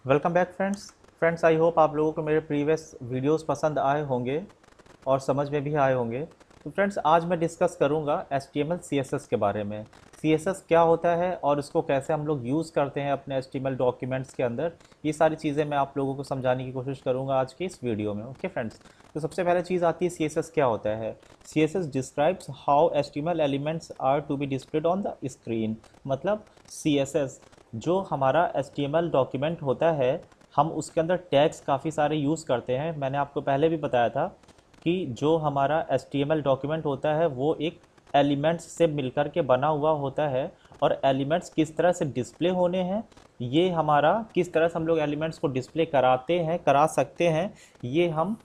Welcome back friends I hope आप लोगों को मेरे प्रीवियस वीडियोस पसंद आए होंगे और समझ में भी आए होंगे। तो फ्रेंड्स आज मैं डिस्कस करूंगा HTML CSS के बारे में। CSS क्या होता है और इसको कैसे हम लोग यूज़ करते हैं अपने HTML डॉक्यूमेंट्स के अंदर, ये सारी चीज़ें मैं आप लोगों को समझाने की कोशिश करूंगा आज के इस वीडियो में। ओके फ्रेंड्स, तो सबसे पहले चीज़ आती है CSS क्या होता है। CSS describes how HTML elements are to be displayed on the screen. मतलब CSS जो हमारा HTML डॉक्यूमेंट होता है, हम उसके अंदर टैग्स काफ़ी सारे यूज़ करते हैं। मैंने आपको पहले भी बताया था कि जो हमारा HTML डॉक्यूमेंट होता है वो एक एलिमेंट्स से मिलकर के बना हुआ होता है, और एलिमेंट्स किस तरह से डिस्प्ले होने हैं, ये हमारा किस तरह से हम लोग एलिमेंट्स को डिस्प्ले कराते हैं, करा सकते हैं, ये हम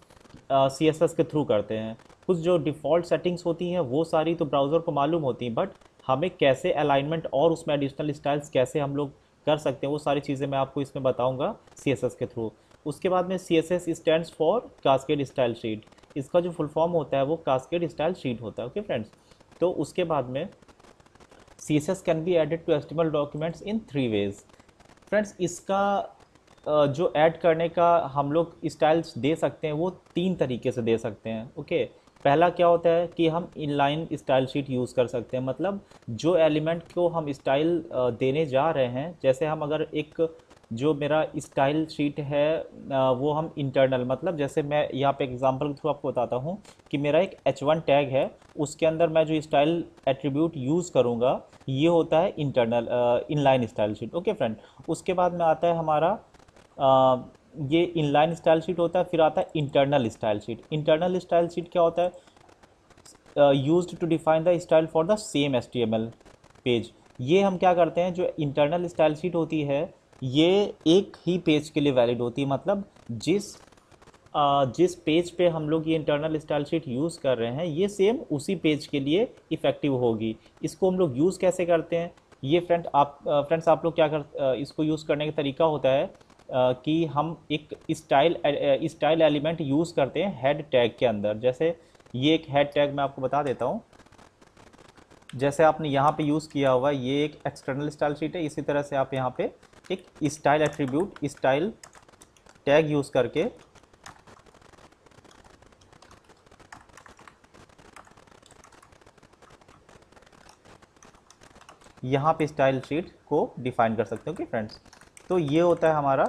CSS के थ्रू करते हैं। कुछ जो डिफ़ॉल्ट सेटिंग्स होती हैं वो सारी तो ब्राउज़र को मालूम होती हैं, बट हमें कैसे अलाइनमेंट और उसमें एडिशनल स्टाइल्स कैसे हम लोग कर सकते हैं, वो सारी चीज़ें मैं आपको इसमें बताऊंगा CSS के थ्रू। उसके बाद में CSS stands for cascade style sheet. इसका जो फुल फॉर्म होता है वो कास्केड स्टाइल शीट होता है। ओके फ्रेंड्स, तो उसके बाद में CSS can be added to HTML documents in 3 ways. Friends, इसका जो ऐड करने का हम लोग स्टाइल्स दे सकते हैं वो 3 तरीके से दे सकते हैं। ओके, पहला क्या होता है कि हम इनलाइन स्टाइल शीट यूज़ कर सकते हैं। मतलब जो एलिमेंट को हम स्टाइल देने जा रहे हैं, जैसे हम अगर एक जो मेरा स्टाइल शीट है वो हम इंटरनल, मतलब जैसे मैं यहाँ पे एग्जांपल के थ्रू आपको बताता हूँ कि मेरा एक H1 टैग है, उसके अंदर मैं जो स्टाइल एट्रीब्यूट यूज़ करूँगा ये होता है internal inline style sheet. Okay friend, उसके बाद में आता है हमारा ये इनलाइन स्टाइल शीट होता है, फिर आता है internal style sheet. Internal style sheet क्या होता है? Used to define the style for the same HTML page. ये हम क्या करते हैं, जो इंटरनल स्टाइल शीट होती है ये एक ही पेज के लिए वैलिड होती है। मतलब जिस पेज पे हम लोग ये इंटरनल स्टाइल शीट यूज़ कर रहे हैं ये सेम उसी पेज के लिए इफ़ेक्टिव होगी। इसको हम लोग यूज़ कैसे करते हैं, ये फ्रेंड्स आप लोग क्या इसको यूज़ करने का तरीका होता है कि हम एक स्टाइल एलिमेंट यूज़ करते हैं हेड टैग के अंदर। जैसे ये एक हेड टैग मैं आपको बता देता हूँ, जैसे आपने यहाँ पे यूज़ किया हुआ है ये एक एक्सटर्नल स्टाइल शीट है, इसी तरह से आप यहाँ पे एक style attribute style tag use करके यहाँ पे स्टाइल शीट को डिफाइन कर सकते हो। ओके फ्रेंड्स, तो ये होता है हमारा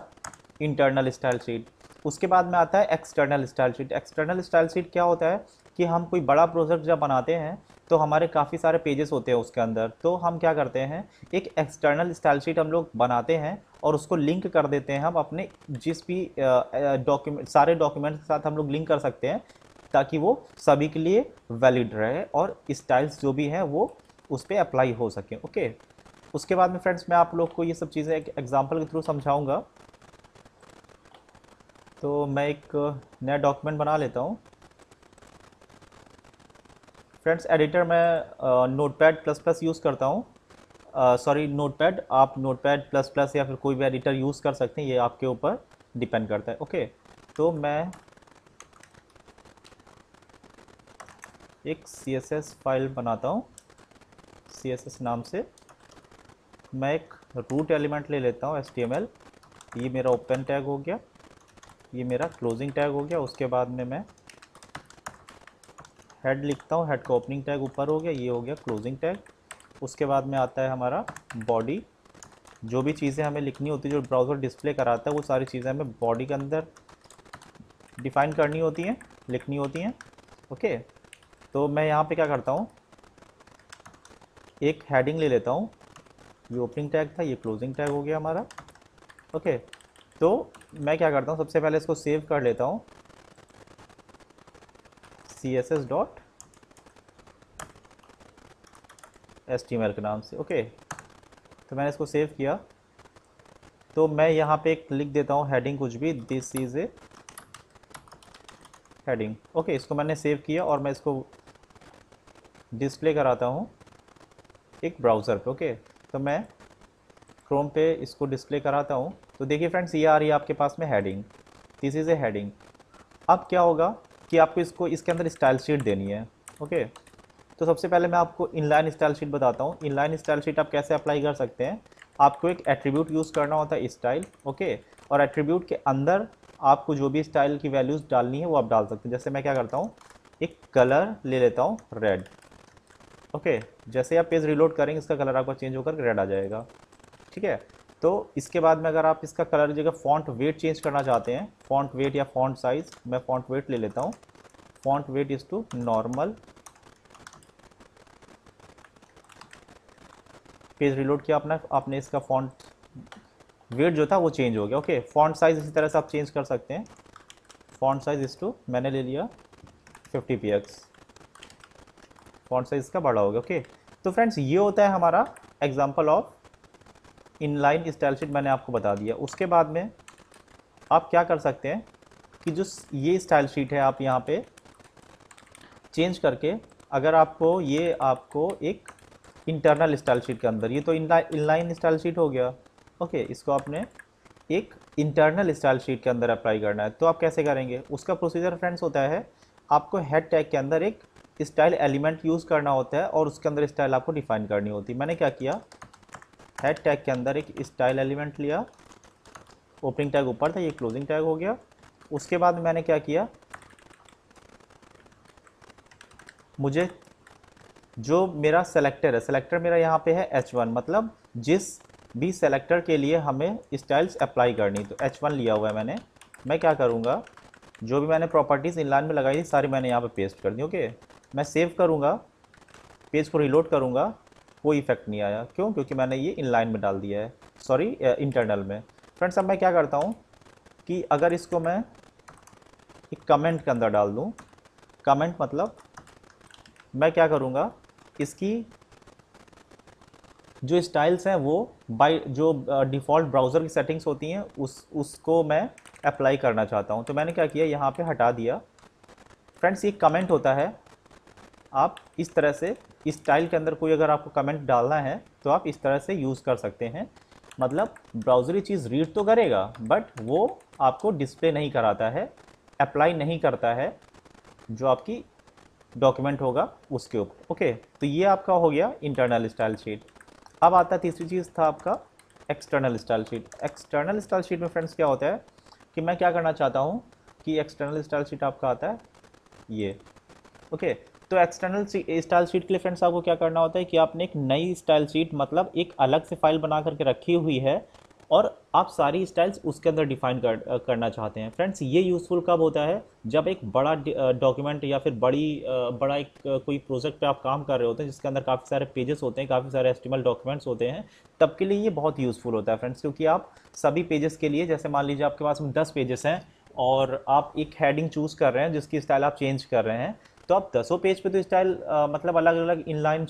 इंटरनल स्टाइल शीट। उसके बाद में आता है external style sheet. External style sheet क्या होता है कि हम कोई बड़ा प्रोजेक्ट जब बनाते हैं तो हमारे काफ़ी सारे पेजेस होते हैं उसके अंदर, तो हम क्या करते हैं एक एक्सटर्नल स्टाइल शीट हम लोग बनाते हैं और उसको लिंक कर देते हैं हम अपने जिस भी डॉक्यूमेंट, सारे डॉक्यूमेंट्स के साथ हम लोग लिंक कर सकते हैं ताकि वो सभी के लिए वैलिड रहे और स्टाइल्स जो भी हैं वो उस पर अप्लाई हो सके। ओके, उसके बाद में फ्रेंड्स मैं आप लोग को ये सब चीज़ें एक एग्जांपल के थ्रू समझाऊंगा। तो मैं एक नया डॉक्यूमेंट बना लेता हूँ। फ्रेंड्स, एडिटर मैं नोटपैड प्लस प्लस यूज़ करता हूँ। सॉरी नोटपैड, आप नोटपैड प्लस प्लस या फिर कोई भी एडिटर यूज़ कर सकते हैं, ये आपके ऊपर डिपेंड करता है। ओके, तो मैं एक CSS फाइल बनाता हूँ CSS नाम से। मैं एक रूट एलिमेंट ले लेता हूँ HTML। ये मेरा ओपन टैग हो गया, ये मेरा क्लोजिंग टैग हो गया। उसके बाद में मैं हेड लिखता हूँ, हेड का ओपनिंग टैग ऊपर हो गया, ये हो गया क्लोजिंग टैग। उसके बाद में आता है हमारा बॉडी। जो भी चीज़ें हमें लिखनी होती है, जो ब्राउज़र डिस्प्ले कराता है वो सारी चीज़ें हमें बॉडी के अंदर डिफाइन करनी होती हैं, लिखनी होती हैं। ओके, तो मैं यहाँ पे क्या करता हूँ, एक हेडिंग ले लेता हूँ। ये ओपनिंग टैग था, ये क्लोजिंग टैग हो गया हमारा। ओके, तो मैं क्या करता हूँ, सबसे पहले इसको सेव कर लेता हूँ CSS डॉट HTML के नाम से। ओके, तो मैंने इसको सेव किया। तो मैं यहाँ पे एक लिख देता हूँ हेडिंग, कुछ भी, this is a heading. Okay, इसको मैंने सेव किया और मैं इसको डिस्प्ले कराता हूँ एक ब्राउज़र पे। ओके, तो मैं क्रोम पे इसको डिस्प्ले कराता हूँ। तो देखिए फ्रेंड्स, ये आ रही है आपके पास में heading, this is a heading. अब क्या होगा कि आपको इसको इसके अंदर स्टाइल शीट देनी है। ओके, तो सबसे पहले मैं आपको इनलाइन स्टाइल शीट बताता हूँ। इनलाइन स्टाइल शीट आप कैसे अप्लाई कर सकते हैं। आपको एक एट्रीब्यूट यूज़ करना होता है स्टाइल, ओके। और एट्रीब्यूट के अंदर आपको जो भी स्टाइल की वैल्यूज़ डालनी है वो आप डाल सकते हैं। जैसे मैं क्या करता हूँ, एक कलर ले लेता हूँ रेड, ओके। जैसे आप पेज रिलोड करेंगे इसका कलर आपका चेंज होकर रेड आ जाएगा, ठीक है। तो इसके बाद में अगर आप इसका कलर जगह फॉन्ट वेट चेंज करना चाहते हैं, फॉन्ट वेट या फॉन्ट साइज, मैं फॉन्ट वेट ले लेता हूँ। Font weight is to normal, page reload किया अपना, आपने इसका फॉन्ट वेट जो था वो चेंज हो गया, ओके। फॉन्ट साइज इसी तरह से आप चेंज कर सकते हैं। फॉन्ट साइज इज़ टू, मैंने ले लिया 50 px, फॉन्ट साइज इसका बड़ा हो गया, ओके। तो फ्रेंड्स ये होता है हमारा example of inline style sheet, मैंने आपको बता दिया। उसके बाद में आप क्या कर सकते हैं कि जो ये स्टाइल शीट है आप यहाँ पे चेंज करके, अगर आपको ये आपको एक इंटरनल स्टाइल शीट के अंदर, ये तो इनलाइन स्टाइल शीट हो गया, ओके। इसको आपने एक इंटरनल स्टाइल शीट के अंदर अप्लाई करना है, तो आप कैसे करेंगे? उसका प्रोसीजर फ्रेंड्स होता है, आपको हेड टैग के अंदर एक स्टाइल एलिमेंट यूज़ करना होता है और उसके अंदर स्टाइल आपको डिफाइन करनी होती है। मैंने क्या किया, हेड टैग के अंदर एक स्टाइल एलिमेंट लिया, ओपनिंग टैग ऊपर था, ये क्लोजिंग टैग हो गया। उसके बाद मैंने क्या किया, मुझे जो मेरा सेलेक्टर है, सेलेक्टर मेरा यहाँ पे है H1, मतलब जिस भी सेलेक्टर के लिए हमें स्टाइल्स अप्लाई करनी, तो H1 लिया हुआ है मैंने। मैं क्या करूँगा, जो भी मैंने प्रॉपर्टीज़ इनलाइन में लगाई थी सारी मैंने यहाँ पे पेस्ट कर दी, ओके। मैं सेव करूँगा, पेज को रिलोड करूँगा, कोई इफेक्ट नहीं आया, क्यों? क्योंकि मैंने ये इनलाइन में डाल दिया है, सॉरी इंटरनल में। फ्रेंड्स अब मैं क्या करता हूँ कि अगर इसको मैं एक कमेंट के अंदर डाल दूँ, कमेंट मतलब मैं क्या करूँगा, इसकी जो स्टाइल्स हैं वो बाय जो डिफ़ॉल्ट ब्राउज़र की सेटिंग्स होती हैं उसको मैं अप्लाई करना चाहता हूँ। तो मैंने क्या किया, यहाँ पे हटा दिया। फ्रेंड्स ये कमेंट होता है, आप इस तरह से स्टाइल के अंदर कोई अगर आपको कमेंट डालना है तो आप इस तरह से यूज़ कर सकते हैं। मतलब ब्राउज़र ये चीज़ रीड तो करेगा बट वो आपको डिस्प्ले नहीं कराता है, अप्लाई नहीं करता है जो आपकी डॉक्यूमेंट होगा उसके ऊपर, ओके। तो ये आपका हो गया इंटरनल स्टाइल शीट। अब आता है तीसरी चीज़ था आपका external style sheet. External style sheet में फ्रेंड्स क्या होता है कि मैं क्या करना चाहता हूँ कि एक्सटर्नल स्टाइल शीट आपका आता है ये, ओके। तो एक्सटर्नल स्टाइल शीट के लिए फ्रेंड्स आपको क्या करना होता है कि आपने एक नई स्टाइल शीट, मतलब एक अलग से फाइल बना करके रखी हुई है और आप सारी स्टाइल्स उसके अंदर डिफाइन करना चाहते हैं। फ्रेंड्स ये यूज़फुल कब होता है, जब एक बड़ा डॉक्यूमेंट या फिर बड़ा एक कोई प्रोजेक्ट पे आप काम कर रहे होते हैं जिसके अंदर काफ़ी सारे पेजेस होते हैं, काफ़ी सारे एचटीएमएल डॉक्यूमेंट्स होते हैं, तब के लिए ये बहुत यूज़फुल होता है फ्रेंड्स। क्योंकि आप सभी पेजेस के लिए, जैसे मान लीजिए आपके पास में 10 पेजेस हैं और आप एक हेडिंग चूज़ कर रहे हैं जिसकी स्टाइल आप चेंज कर रहे हैं, तो आप 10 पेज पे तो स्टाइल मतलब अलग अलग इनलाइन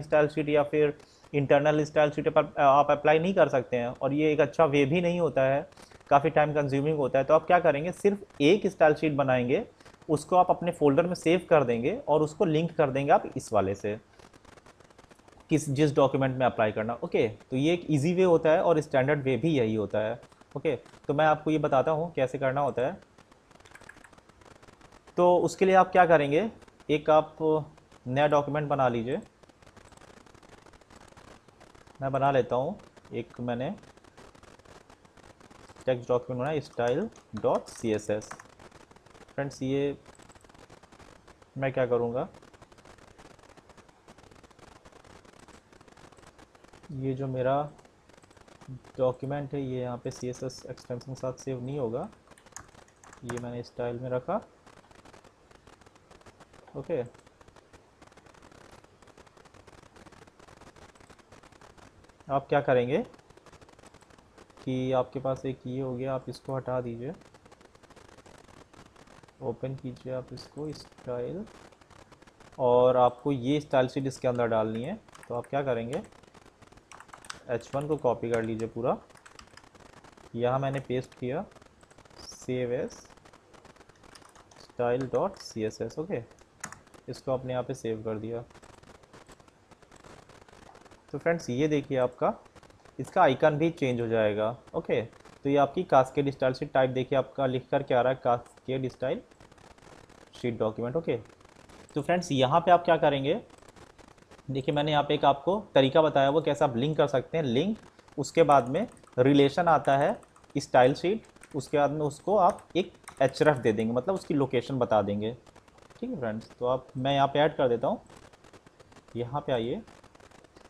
स्टाइल शीट या फिर इंटरनल स्टाइल शीट पर आप अप्लाई नहीं कर सकते हैं, और ये एक अच्छा वे भी नहीं होता है, काफ़ी टाइम कंज्यूमिंग होता है। तो आप क्या करेंगे, सिर्फ एक स्टाइल शीट बनाएंगे, उसको आप अपने फोल्डर में सेव कर देंगे और उसको लिंक कर देंगे आप इस वाले से, जिस डॉक्यूमेंट में अप्लाई करना, ओके। तो ये एक ईजी वे होता है और स्टैंडर्ड वे भी यही होता है, ओके। तो मैं आपको ये बताता हूँ कैसे करना होता है। तो उसके लिए आप क्या करेंगे, एक आप नया डॉक्यूमेंट बना लीजिए। मैं बना लेता हूँ एक, मैंने टेक्स्ट डॉक्यूमेंट बनाया style.css। फ्रेंड्स ये मैं क्या करूँगा, ये जो मेरा डॉक्यूमेंट है ये यहाँ पे CSS एक्सटेंशन के साथ सेव नहीं होगा, ये मैंने स्टाइल में रखा, ओके। आप क्या करेंगे कि आपके पास एक ये हो गया, आप इसको हटा दीजिए, ओपन कीजिए आप इसको स्टाइल, और आपको ये स्टाइल शीट इसके अंदर डालनी है। तो आप क्या करेंगे, H1 को कॉपी कर लीजिए पूरा, यहाँ मैंने पेस्ट किया, सेव एज style.css, ओके। इसको आपने यहाँ पे सेव कर दिया। तो फ्रेंड्स ये देखिए आपका इसका आइकन भी चेंज हो जाएगा, ओके। तो ये आपकी कास्केड स्टाइल शीट टाइप देखिए आपका लिख कर के आ रहा है, cascade style sheet document, okay. तो फ्रेंड्स यहाँ पे आप क्या करेंगे, देखिए मैंने यहाँ पे एक आपको तरीका बताया वो कैसे आप लिंक कर सकते हैं, लिंक उसके बाद में रिलेशन आता है स्टाइल शीट, उसके बाद में उसको आप एक एचरफ दे देंगे, मतलब उसकी लोकेशन बता देंगे। ठीक है फ्रेंड्स, तो आप मैं यहाँ पे ऐड कर देता हूँ। यहाँ पे आइए,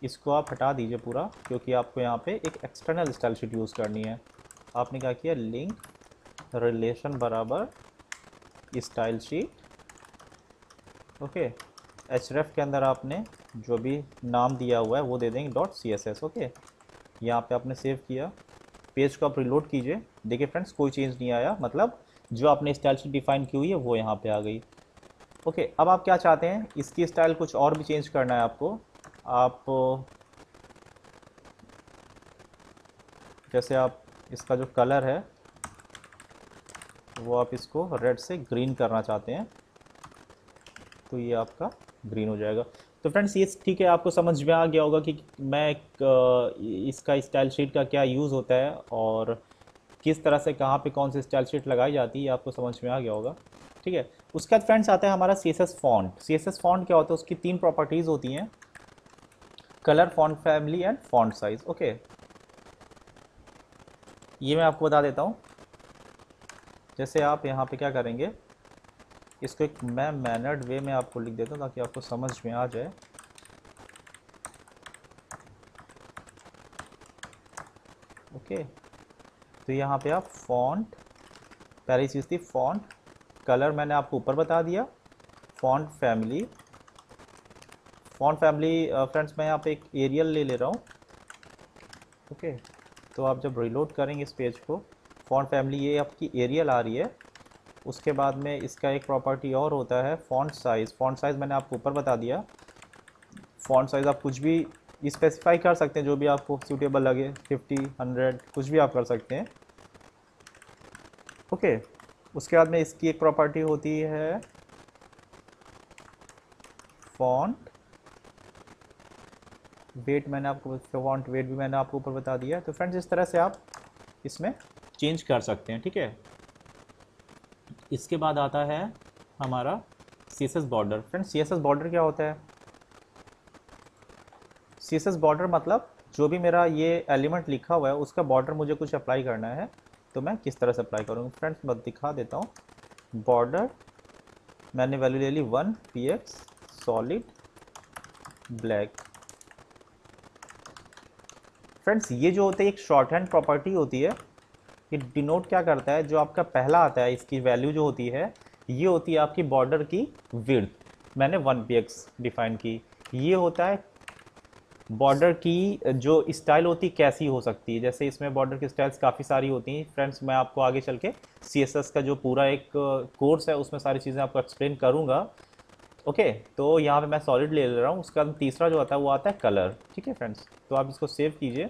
इसको आप हटा दीजिए पूरा, क्योंकि आपको यहाँ पे एक एक्सटर्नल स्टाइल शीट यूज़ करनी है। आपने क्या किया, लिंक रिलेशन बराबर स्टाइल शीट। ओके, एचरफ के अंदर आपने जो भी नाम दिया हुआ है वो दे देंगे dot C S S. Okay, यहाँ पे आपने सेव किया, पेज को आप रिलोड कीजिए। देखिए फ्रेंड्स, कोई चेंज नहीं आया, मतलब जो आपने स्टाइल शीट डिफाइन की हुई है वो यहाँ पे आ गई। ओके, अब आप क्या चाहते हैं, इसकी स्टाइल कुछ और भी चेंज करना है आपको। आप जैसे आप इसका जो कलर है वो आप इसको रेड से ग्रीन करना चाहते हैं, तो ये आपका ग्रीन हो जाएगा। तो फ्रेंड्स ये ठीक है, आपको समझ में आ गया होगा कि मैं इसका स्टाइल शीट का क्या यूज़ होता है और किस तरह से कहाँ पे कौन सी स्टाइल शीट लगाई जाती है, ये आपको समझ में आ गया होगा। ठीक है, उसके बाद फ्रेंड्स आता है हमारा C S S font. C S S font क्या होता है, उसकी 3 प्रॉपर्टीज़ होती हैं, colour, font family and font size. Okay, ये मैं आपको बता देता हूँ। जैसे आप यहाँ पे क्या करेंगे, इसको एक मैं मैनर्ड वे में आपको लिख देता हूँ ताकि आपको समझ में आ जाए। ओके, तो यहाँ पे आप फॉन्ट, पहली चीज़ थी फॉन्ट, कलर मैंने आपको ऊपर बता दिया, font family. Font family friends मैं यहाँ पे एक एरियल ले रहा हूँ। ओके, तो आप जब रिलोड करेंगे इस पेज को, फॉन्ट फैमिली ये आपकी एरियल आ रही है। उसके बाद में इसका एक प्रॉपर्टी और होता है फॉन्ट साइज़। फॉन्ट साइज़ मैंने आपको ऊपर बता दिया। फॉन्ट साइज़ आप कुछ भी स्पेसिफाई कर सकते हैं, जो भी आपको सूटेबल लगे, 50, 100, कुछ भी आप कर सकते हैं। ओके, उसके बाद में इसकी एक प्रॉपर्टी होती है फॉन्ट वेट। मैंने आपको फॉन्ट वेट भी मैंने आपको ऊपर बता दिया है। तो फ्रेंड्स इस तरह से आप इसमें चेंज कर सकते हैं। ठीक है, इसके बाद आता है हमारा C S S border. Friends C S S border क्या होता है, सी एस एस बॉर्डर मतलब जो भी मेरा ये एलिमेंट लिखा हुआ है उसका बॉर्डर मुझे कुछ अप्लाई करना है, तो मैं किस तरह से अप्लाई करूँगा। फ्रेंड्स मैं दिखा देता हूँ। बॉर्डर मैंने वैल्यू ले ली 1 px सॉलिड ब्लैक। फ्रेंड्स ये जो होता है एक शॉर्ट हैंड प्रॉपर्टी होती है, ये डिनोट क्या करता है, जो आपका पहला आता है इसकी वैल्यू जो होती है, ये होती है आपकी बॉर्डर की विड्थ। मैंने 1 px डिफाइन की। ये होता है बॉर्डर की जो स्टाइल होती कैसी हो सकती है, जैसे इसमें बॉर्डर की स्टाइल्स काफ़ी सारी होती हैं। फ्रेंड्स मैं आपको आगे चल के सी एस एस का जो पूरा एक कोर्स है उसमें सारी चीज़ें आपको एक्सप्लेन करूँगा। ओके, तो यहाँ पे मैं सॉलिड ले रहा हूँ। उसका तीसरा जो आता है वो आता है कलर। ठीक है फ्रेंड्स, तो आप इसको सेव कीजिए,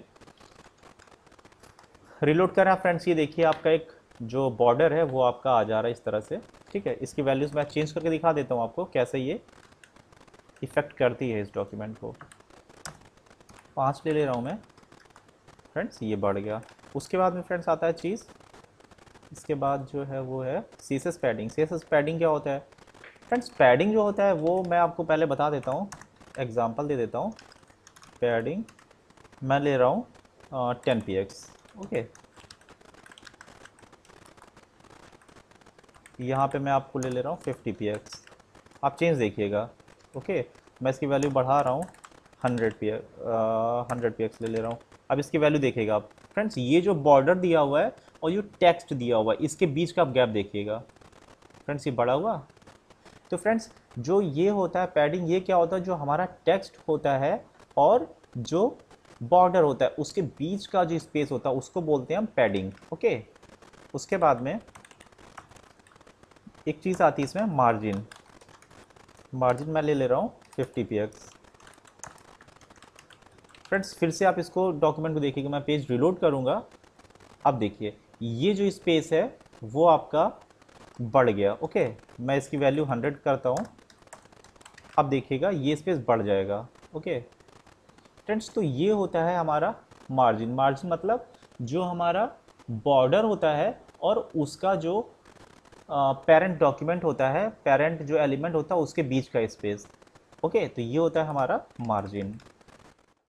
रिलोड करें आप। फ्रेंड्स ये देखिए आपका एक जो बॉर्डर है वो आपका आ जा रहा है इस तरह से। ठीक है, इसकी वैल्यूज़ मैं चेंज करके दिखा देता हूँ आपको कैसे ये इफ़ेक्ट करती है इस डॉक्यूमेंट को। 5 ले रहा हूँ मैं। फ्रेंड्स ये बढ़ गया। उसके बाद में फ्रेंड्स आता है चीज़, इसके बाद जो है वो है C S S padding. C S S padding क्या होता है फ्रेंड्स, पैडिंग जो होता है वो मैं आपको पहले बता देता हूँ, एग्जांपल दे देता हूँ। पैडिंग मैं ले रहा हूँ 10 px। ओके, यहाँ पे मैं आपको ले ले रहा हूँ 50 px। आप चेंज देखिएगा। ओके, मैं इसकी वैल्यू बढ़ा रहा हूँ 100 px ले ले रहा हूँ। अब इसकी वैल्यू देखिएगा आप। फ्रेंड्स ये जो बॉर्डर दिया हुआ है और ये टेक्स्ट दिया हुआ है, इसके बीच का आप गैप देखिएगा। फ्रेंड्स ये बड़ा हुआ। तो फ्रेंड्स जो ये होता है पैडिंग, ये क्या होता है, जो हमारा टेक्स्ट होता है और जो बॉर्डर होता है उसके बीच का जो स्पेस होता है उसको बोलते हैं हम पैडिंग। ओके, उसके बाद में एक चीज़ आती है इसमें मार्जिन। मार्जिन मैं ले ले रहा हूँ 50 px। फ्रेंड्स फिर से आप इसको डॉक्यूमेंट को देखिएगा, मैं पेज रिलोड करूँगा। अब देखिए ये जो स्पेस है वो आपका बढ़ गया। ओके, मैं इसकी वैल्यू 100 करता हूँ। अब देखिएगा ये स्पेस बढ़ जाएगा। ओके फ्रेंड्स, तो ये होता है हमारा मार्जिन। मार्जिन मतलब जो हमारा बॉर्डर होता है और उसका जो पेरेंट डॉक्यूमेंट होता है, पेरेंट जो एलिमेंट होता है उसके बीच का स्पेस। ओके, तो ये होता है हमारा मार्जिन।